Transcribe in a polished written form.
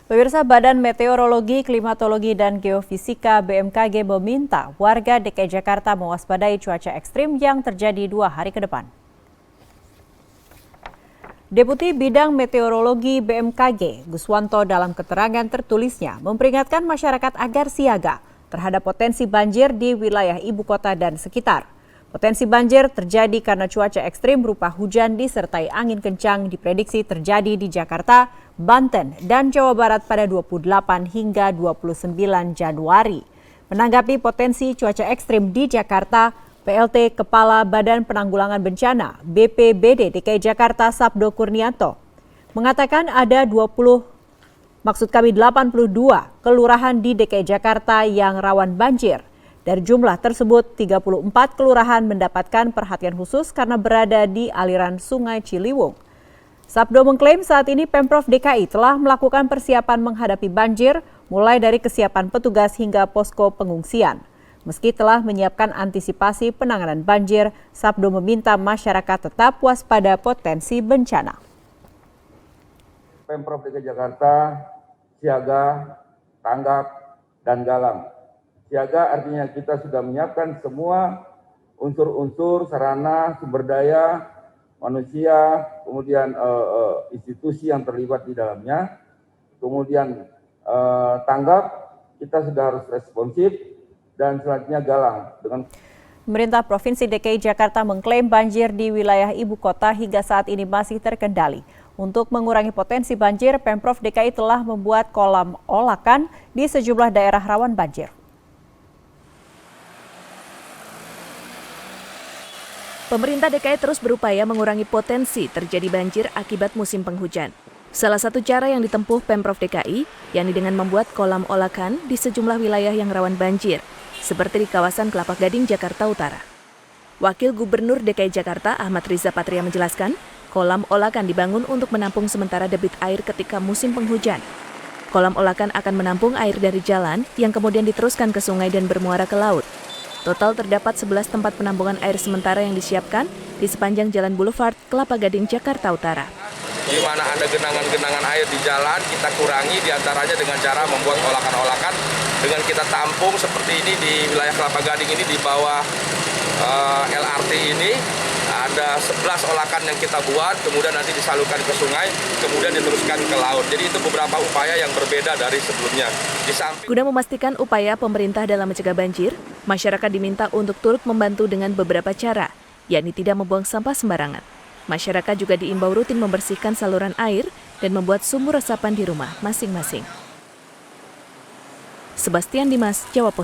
Pemirsa, Badan Meteorologi, Klimatologi, dan Geofisika BMKG meminta warga DKI Jakarta mewaspadai cuaca ekstrim yang terjadi 2 hari ke depan. Deputi Bidang Meteorologi BMKG, Guswanto, dalam keterangan tertulisnya memperingatkan masyarakat agar siaga terhadap potensi banjir di wilayah ibu kota dan sekitar. Potensi banjir terjadi karena cuaca ekstrim berupa hujan disertai angin kencang diprediksi terjadi di Jakarta, Banten, dan Jawa Barat pada 28 hingga 29 Januari. Menanggapi potensi cuaca ekstrim di Jakarta, PLT Kepala Badan Penanggulangan Bencana BPBD DKI Jakarta Sabdo Kurnianto mengatakan ada 82 kelurahan di DKI Jakarta yang rawan banjir. Dari jumlah tersebut, 34 kelurahan mendapatkan perhatian khusus karena berada di aliran Sungai Ciliwung. Sabdo mengklaim saat ini Pemprov DKI telah melakukan persiapan menghadapi banjir, mulai dari kesiapan petugas hingga posko pengungsian. Meski telah menyiapkan antisipasi penanganan banjir, Sabdo meminta masyarakat tetap waspada potensi bencana. Pemprov DKI Jakarta siaga, tanggap, dan galang. Siaga artinya kita sudah menyiapkan semua unsur-unsur, sarana, sumber daya, manusia, kemudian institusi yang terlibat di dalamnya. Kemudian tanggap, kita sudah harus responsif, dan selanjutnya galang. Pemerintah Provinsi DKI Jakarta mengklaim banjir di wilayah ibu kota hingga saat ini masih terkendali. Untuk mengurangi potensi banjir, Pemprov DKI telah membuat kolam olakan di sejumlah daerah rawan banjir. Pemerintah DKI terus berupaya mengurangi potensi terjadi banjir akibat musim penghujan. Salah satu cara yang ditempuh Pemprov DKI, yakni dengan membuat kolam olakan di sejumlah wilayah yang rawan banjir, seperti di kawasan Kelapa Gading, Jakarta Utara. Wakil Gubernur DKI Jakarta Ahmad Riza Patria menjelaskan, kolam olakan dibangun untuk menampung sementara debit air ketika musim penghujan. Kolam olakan akan menampung air dari jalan yang kemudian diteruskan ke sungai dan bermuara ke laut. Total terdapat 11 tempat penampungan air sementara yang disiapkan di sepanjang Jalan Boulevard Kelapa Gading, Jakarta Utara. Di mana ada genangan-genangan air di jalan, kita kurangi diantaranya dengan cara membuat olakan-olakan dengan kita tampung seperti ini di wilayah Kelapa Gading ini di bawah LRT ini. Ada 11 olakan yang kita buat, kemudian nanti disalurkan ke sungai, kemudian diteruskan ke laut. Jadi itu beberapa upaya yang berbeda dari sebelumnya. Guna memastikan upaya pemerintah dalam mencegah banjir, masyarakat diminta untuk turut membantu dengan beberapa cara, yakni tidak membuang sampah sembarangan. Masyarakat juga diimbau rutin membersihkan saluran air dan membuat sumur resapan di rumah masing-masing. Sebastian Dimas, Jawa Post.